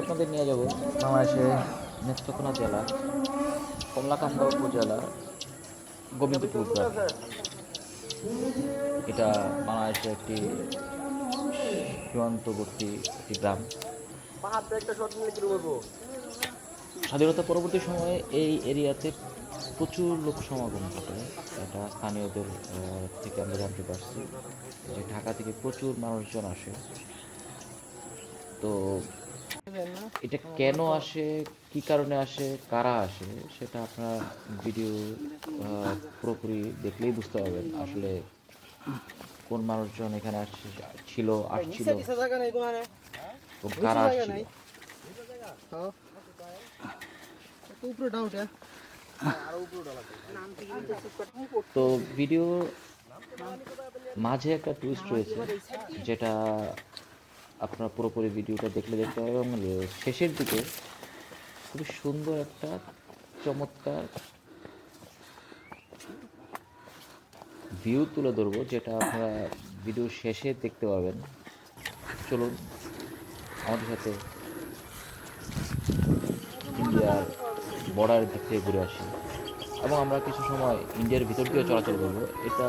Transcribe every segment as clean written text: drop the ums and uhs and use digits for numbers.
আপনাদের নিয়ে যাব বাংলাদেশের নেত্রকোনা জেলা কমলাকান্দা উপজেলা গোবিন্দপুর গ্রাম। এটা বাংলাদেশের একটি সীমান্তবর্তী একটি গ্রাম। স্বাধীনতা পরবর্তী সময়ে এই এরিয়াতে প্রচুর লোক সমাগম ঘটে। এটা স্থানীয়দের থেকে আমরা জানতে পারছি যে ঢাকা থেকে প্রচুর মানুষজন আসে। তো এটা কেন আসে, কি কারণে আসে, কারা আসে, সেটা আপনারা ভিডিও পুরোপুরি দেখলেই বুঝতে পারবেন আসলে কোন মানুষজন এখানে আসছিল এবং কারা আসছিল। তো ভিডিও মাঝে একটা টুইস্ট রয়েছে, যেটা আপনারা পুরোপুরি ভিডিওটা দেখতে পাবেন এবং শেষের দিকে খুবই সুন্দর একটা চমৎকার ভিউ তুলে ধরবো, যেটা আপনারা ভিডিও শেষে দেখতে পাবেন। চলুন আমাদের সাথে ইন্ডিয়ার বর্ডার দিক থেকে ঘুরে আসি এবং আমরা কিছু সময় ইন্ডিয়ার ভিতর দিয়ে চলাচল করবো। এটা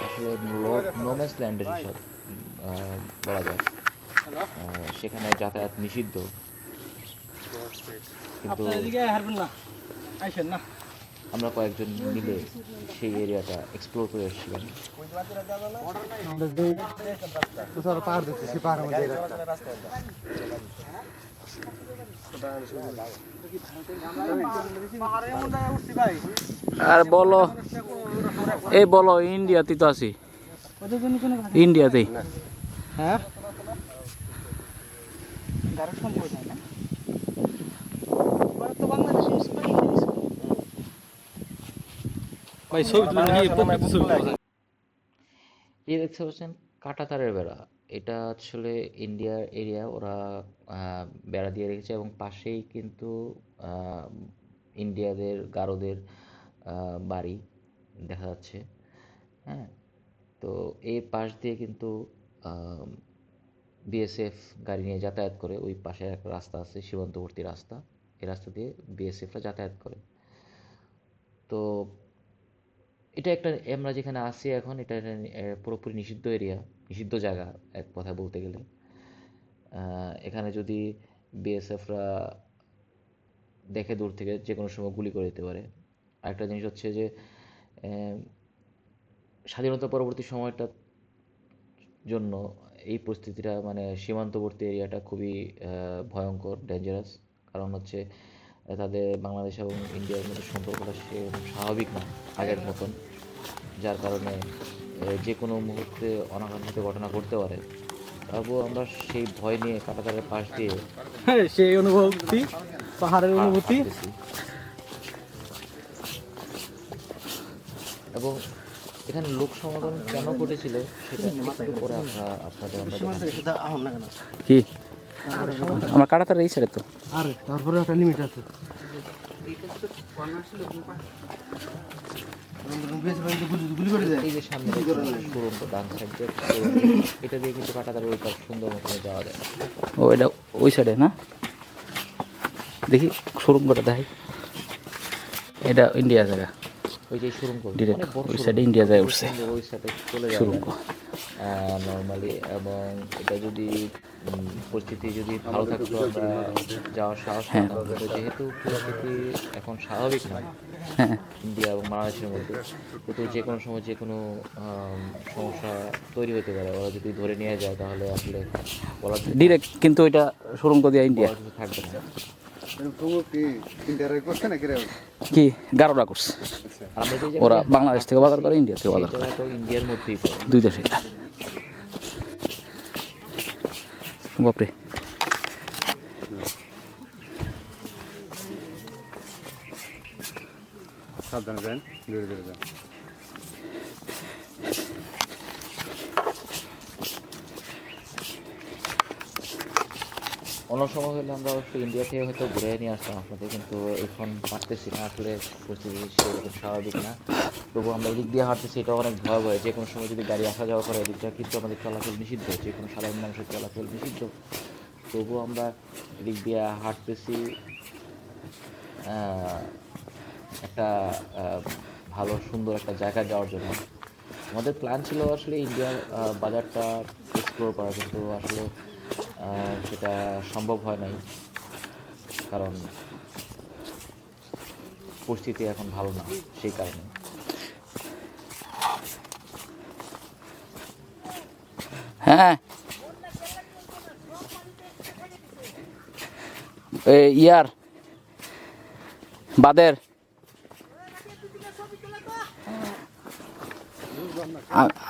আসলে নোম্যান্স ল্যান্ডের হিসাব বলা যায়। সেখানে যাতায়াত নিষিদ্ধ, কিন্তু আমরা কয়েকজন মিলে সেই এরিয়াটা এক্সপ্লোর করে এসেছিলাম। আর বলো, এই বলো, ইন্ডিয়াতে তো আছি, ইন্ডিয়াতেই। হ্যাঁ এই দেখতে পাচ্ছেন কাঁটাতারের বেড়া, এটা আসলে ইন্ডিয়ার এরিয়া। ওরা বেড়া দিয়ে রেখেছে এবং পাশেই কিন্তু ইন্ডিয়াদের গারোদের বাড়ি দেখা যাচ্ছে। হ্যাঁ, তো এই পাশ দিয়ে কিন্তু বিএসএফ গাড়ি নিয়ে যাতায়াত করে। ওই পাশে একটা রাস্তা আছে, সীমান্তবর্তী রাস্তা, এই রাস্তা দিয়ে বিএসএফরা যাতায়াত করে। তো এটা একটা, আমরা যেখানে আছি এখন, এটা পুরোপুরি নিষিদ্ধ এরিয়া, নিষিদ্ধ জায়গা এক কথায় বলতে গেলে। এখানে যদি বিএসএফরা দেখে দূর থেকে যে কোনো সময় গুলি করে দিতে পারে। আরেকটা জিনিস হচ্ছে যে স্বাধীনতা পরবর্তী সময়টার জন্য এই পরিস্থিতিটা, মানে সীমান্তবর্তী এরিয়াটা খুবই ভয়ঙ্কর, ডেঞ্জারাস। কারণ হচ্ছে তাদের বাংলাদেশ এবং ইন্ডিয়ার মধ্যে সম্পর্কটা সেরকম স্বাভাবিক না আগের মতন, যার কারণে যে কোনো মুহূর্তে অনাকাঙ্ক্ষিত ঘটনা ঘটতে পারে। তারপর আমরা সেই ভয় নিয়ে কাঁটাতারের পাশ দিয়ে সেই অনুভূতি, পাহাড়ের অনুভূতি। এবং এখানে লোক সমাগম কেন ঘটেছিল সেটা একটু পরে আপনাদের কি আমার কাটাতার এই সাইডে তো, আর তারপরে একটা লিমিট আছে। এই যে সামনে শোরুম, ডান সাইড দিয়ে এটা দিয়ে কিন্তু কাঁটাতারের ওই পাশ সুন্দর মতো যাওয়া যায়। ও এটা ওই সাইডে না, দেখি শোরুম কটা দেখাই। এটা ইন্ডিয়া জায়গা, ওই যে শোরুম ডিরেক্ট ওই সাইডে ইন্ডিয়া যায় উঠছে ওই সাইডে চলে শোরুম নর্মালি। এবং এটা যদি পরিস্থিতি যদি ভালো থাকতো আমরা যাওয়ার সাহস পেতাম, কিন্তু যেহেতু পরিস্থিতি এখন স্বাভাবিক নয় ইন্ডিয়া এবং বাংলাদেশের মধ্যে, কিন্তু যে কোনো সময় যে কোনো সমস্যা তৈরি হতে পারে। ওরা যদি ধরে নিয়ে যায় তাহলে আসলে বলার ডিরেক্ট, কিন্তু ওইটা শোরুম করে দিয়ে ইন্ডিয়া কিছু থাকবে না। কি গারোরা করছে, ওরা বাংলাদেশ থেকে বাজার করে, ইন্ডিয়া থেকে বাজার করে, ইন্ডিয়ার মধ্যেই দুই দেশে। বাপরে, সাবধানে যান, ধীরে ধীরে যান। অন্য সময় হলে আমরা অবশ্যই ইন্ডিয়া থেকে হয়তো ঘুরে নিয়ে আসতাম আপনাদের, কিন্তু এখন পারতেছি না, আসলে পরিস্থিতি সেরকম স্বাভাবিক না। তবু আমরা এদিক দিয়ে হাঁটতেছি, এটা অনেক ভয়াবহ। যে কোনো সময় যদি গাড়ি আসা যাওয়া করে, এদিকটা কিন্তু আমাদের চলাচল নিষিদ্ধ, যে কোনো সাধারণ মানুষের চলাচল নিষিদ্ধ। তবুও আমরা এদিক দিয়ে হাঁটতেছি একটা ভালো সুন্দর একটা জায়গায় যাওয়ার জন্য। আমাদের প্ল্যান ছিল আসলে ইন্ডিয়ার বাজারটা এক্সপ্লোর করা, কিন্তু আসলে সেটা সম্ভব হয় নাই, কারণ পরিস্থিতি এখন ভালো না সেই কারণে। হ্যাঁ ইয়ার বাদের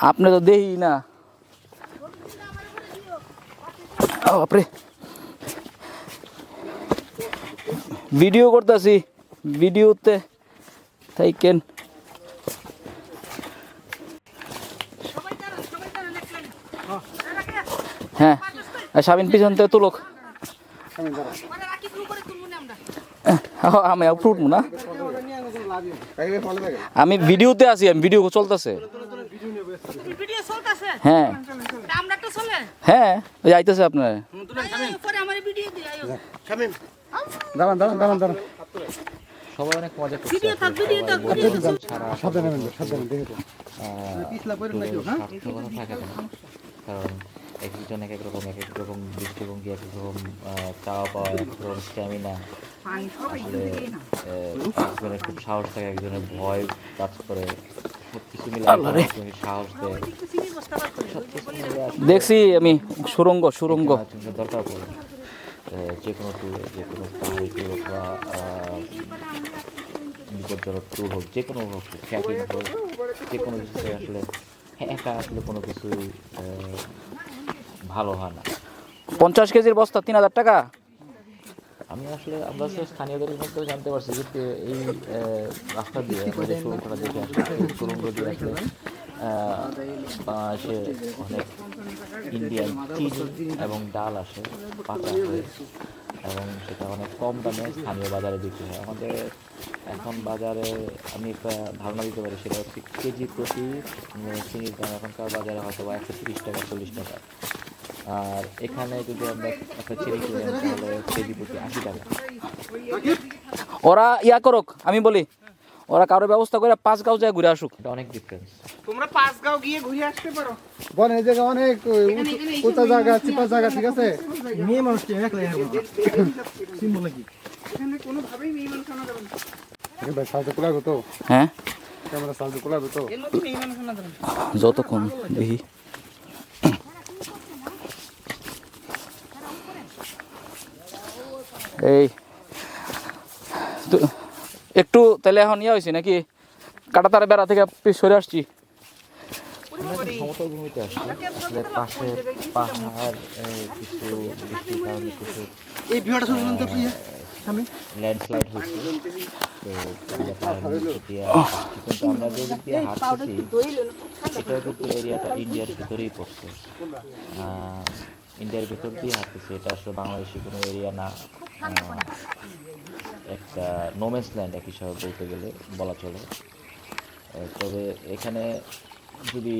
আপনি তো দেখি না। বাপরে ভিডিও করতেছি, ভিডিওতে থাকেন। হ্যাঁ সাবিন পিছন থেকে তুলক, আমি আপলোড না, আমি ভিডিওতে আছি, আমি ভিডিও চলতেছে। হ্যাঁ হ্যাঁ ওই আইতেছে আপনার। সবাই অনেক মজা করছে, থাকে না, কারণ এক একজন এক এক রকম দৃষ্টিভঙ্গি, এক এক রকম চাওয়া পাওয়া, এক এক রকম স্ট্যামিনা। আসলে একজনের খুব সাহস থাকে, একজনের ভয় কাজ করে, সবকিছু মিলে সাহস দেয়। দেখছি আমি সুরঙ্গ দরকার পড়ে যে কোনো ট্যুরে, যে কোনো পাহাড়ি ট্যুর হোক বা বিপজ্জনক ট্যুর হোক, যে কোনো হোক, ট্রেকিং হোক, যে কোনো কিছুতে আসলে একা আসলে কোনো কিছু ভালো হয় না। 50 কেজির বস্তা 3000 টাকা। আমরা আসলে স্থানীয়দের মধ্যে জানতে পারছি যে এই রাস্তা দিয়ে আমাদের সুরঙ্গটা দেখে আসলে সুরঙ্গ দিয়ে আসলে বাংলাদেশে অনেক ইন্ডিয়ান চিনি এবং ডাল আসে পাকা হয়ে, এবং সেটা অনেক কম দামে স্থানীয় বাজারে বিক্রি হয়। আমাদের এখন বাজারে আমি একটা ধারণা দিতে পারি, সেটা হচ্ছে কেজি প্রতি চিনির দাম এখনকার বাজারে হয়তো বা 130 টাকা 40 টাকা। আর এখানে যদি আমরা একটা চিনি কিনি তাহলে কেজি প্রতি 80 টাকা। ওরা ইয়া করুক, আমি বলি ওরা কারো ব্যবস্থা করে 5 গাঁও যায় ঘুরে আসুক। এটা অনেক ডিফারেন্স। তোমরা 5 গাঁও গিয়ে ঘুরে আসতে পারো। বল এই জায়গা অনেক উঁচা জায়গা, চিপা জায়গা, ঠিক আছে? মেয়ে মানুষ একলাই হবে সিম্বল কি এখানে কোনো ভাবেই মেয়ে মানুষ আনা যাবে না। ভাই সাহায্য করাবো তো? হ্যাঁ ক্যামেরা সাহায্য করাবো তো? এর মধ্যে মেয়ে মানুষ আনা যাবে না যতক্ষণ দেখি। এই একটু তাহলে এখন ইয়ে হয়েছে নাকি, কাটাতার বেড়া থেকে সরে আসছি। সমতল ভূমিতে আসছে, আসলে পাশে পাহাড়, কিছু বৃষ্টির কারণে কিছু এই ভিডিওটা শুনুন তো আমি ল্যান্ডস্লাইড হচ্ছে, তো কিন্তু আমরা যে দিক দিয়ে হাঁটতেছি এটাও কিন্তু এরিয়াটা ইন্ডিয়ার ভিতরেই পড়ছে। ইন্ডিয়ার ভিতর দিয়ে হাঁটতেছি, এটা আসলে বাংলাদেশি কোনো এরিয়া না, একটা নোম্যান্স ল্যান্ড এক হিসাবে বলতে গেলে বলা চলে। তবে এখানে যদি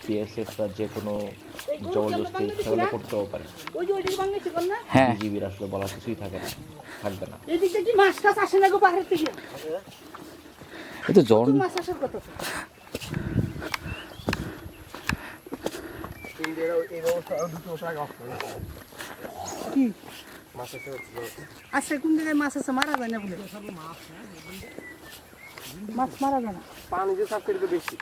বিএসএফ বা যে কোনো জবরদস্তি সেগুলো করতেও পারে, হ্যাঁ বিজিবির আসলে বলার কিছুই থাকবে না। এদিকে কি মাছ টাছ আসে না গো পাহাড় থেকে? এই তো জন মাছ আসার কথা তো। ইন্ডিয়ার এই ব্যবস্থা 2 বছর আগে অফ করে কি মাছ আছে। আচ্ছা কোন জায়গায় মাছ আছে মারা যায় না বলে? মাছ মারা যায় না, পানি যে সাফ করে বেশি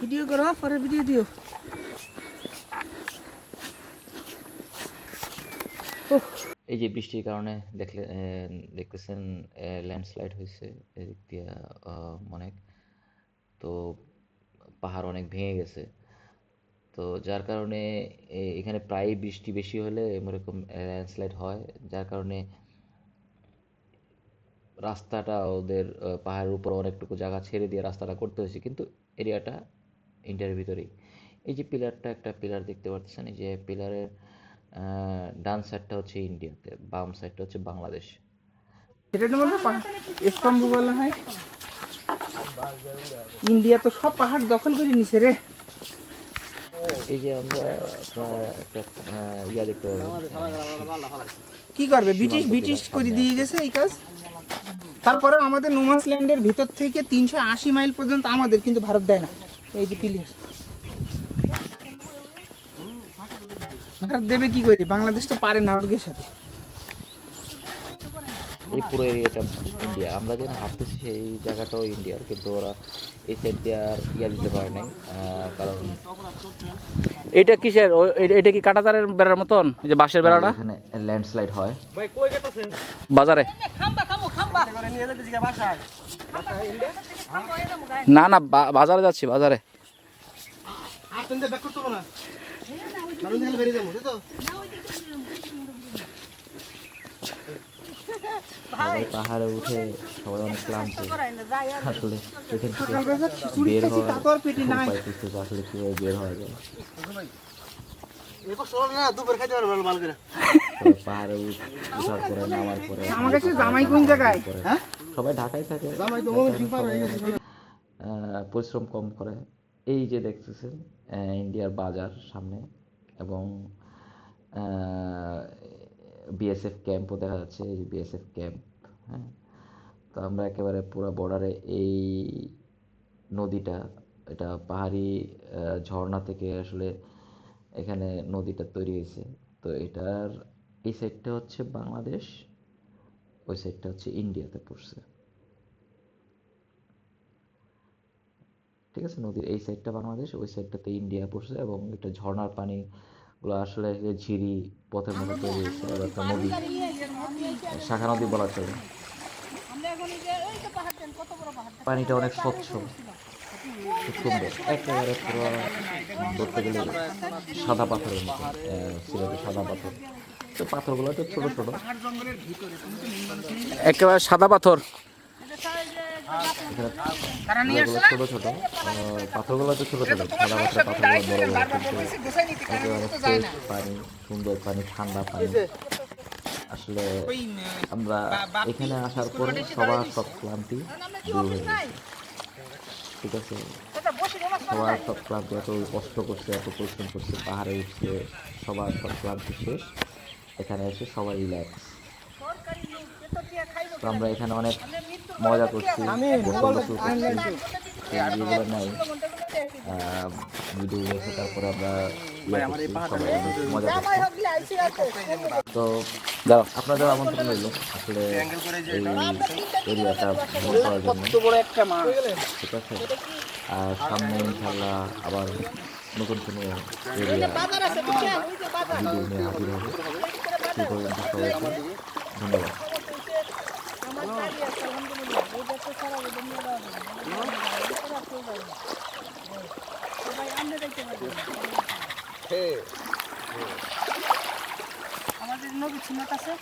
ভিডিও করো পরে ভিডিও দিও। এই যে বৃষ্টির কারণে দেখতেছেন ল্যান্ডস্লাইড হয়েছে এদিক দিয়ে অনেক, তো পাহাড় অনেক ভেঙে গেছে, তো যার কারণে এখানে প্রায় বৃষ্টি বেশি হলে এরকম ল্যান্ডস্লাইড হয়, যার কারণে রাস্তাটা ওদের পাহাড়ের উপর অনেকটুকু জায়গা ছেড়ে দিয়ে রাস্তাটা করতে হয়েছে, কিন্তু এরিয়াটা ইন্ডিয়ার ভিতরেই। এই যে একটা পিলার দেখতে পাচ্ছেন, এই যে পিলারের ডান সাইডটা হচ্ছে ইন্ডিয়াতে, বাম সাইডটা হচ্ছে বাংলাদেশ। এটার মধ্যে স্তম্ভ বলা হয়। ইন্ডিয়া তো সব পাহাড় দখল করে নিছে রে। এই যে আমরা একটা ইয়া দেখতে পাবো, কি করবে, ব্রিটিশ করে দিয়ে গেছে এই কাজ। তারপরে আমাদের নোমান্স ল্যান্ডের ভিতর থেকে 380 মাইল পর্যন্ত আমাদের, কিন্তু ভারত দেয় না। এই যে পিলিয়ার ভারত দেবে কি করে, বাংলাদেশ তো পারে না ওদের সাথে। এই পুরো এরিয়াটা ইন্ডিয়া। আমরা যেন ভাবতেছি সেই জায়গাটাও ইন্ডিয়ার, কিন্তু ওরা এই সাইড দিয়ে আর ইয়া দিতে পারে নাই, কারণ এটা কিসের এটা কি কাঁটাতারের বেড়ার মতন, এই যে বাঁশের বেড়াটা এখানে ল্যান্ডস্লাইড হয়। বাজারে? না না, বাজারে যাচ্ছি, বাজারে। সবাই পাহাড়ে উঠে সবাই অনেক ক্লান্ত, আসলে এখান থেকে বের হওয়া পাইতেছে আসলে কীভাবে বের হওয়া যায়। পাহাড়ে উঠার পরে নামার পরে জামাই কোন জায়গায়? সবাই ঢাকায় থাকে, পরিশ্রম কম করে। এই যে দেখতেছেন ইন্ডিয়ার বাজার সামনে, এবং বিএসএফ ক্যাম্পও দেখা যাচ্ছে, এই বিএসএফ ক্যাম্প। হ্যাঁ, তো আমরা একেবারে পুরো বর্ডারে, এই নদীটা, এটা পাহাড়ি ঝর্ণা থেকে আসলে এখানে নদীটা তৈরি হয়েছে। তো এটার এই সাইডটা হচ্ছে বাংলাদেশ, ওই সাইডটা হচ্ছে ইন্ডিয়াতে পড়ছে। ঠিক আছে, নদীর এই সাইডটা বাংলাদেশ, ওই সাইডটাতে ইন্ডিয়া পড়ছে, এবং এটা ঝর্ণার পানিগুলো আসলে ঝিরি পথের মতো তৈরি হয়েছে, এবং একটা নদী, শাখা নদী বলা চলে। পানিটা অনেক স্বচ্ছ, খুব সুন্দর, একেবারে পুরো ধরতে গেলে সাদা পাথরের মতো, সিলেটের সাদা পাথর। তো পাথরগুলো তো ছোটো ছোটো, একেবারে সাদা পাথর। ছোটো ছোটো পাথরগুলো তো ছোটো ছোটো, সাদা পাথর পাথরগুলো বড় বড়, কিন্তু একেবারে ফ্রেশ পানি, সুন্দর পানি, ঠান্ডা পানি। আসলে আমরা এখানে আসার পরে সবার সব ক্লান্তি দূর হয়ে গেছে। ঠিক আছে, সবার সব ক্লান্তি, এত কষ্ট করছে, এত পরিশ্রম করছে, পাহাড়ে উঠছে, সবার সব ক্লান্তি শেষ। এখানে এসে সবাই রিল্যাক্স। তো আমরা এখানে অনেক মজা করছি, গোসল করছি, যেগুলো নাই ভিডিও দেখে, তারপরে আমরা সবাই অনেক মজা করছি। তো আপনাদের আমন্ত্রণ রইল আসলে এই এরিয়াটা ভ্রমণ করার জন্য। ঠিক আছে, আর সামনে ইনশাল্লাহ আবার নতুন কোনো এরিয়া ভিডিও নিয়ে হাজির হবে। সেই পর্যন্ত সবাইকে ধন্যবাদ। আমাদের নবী ছিল কাছে।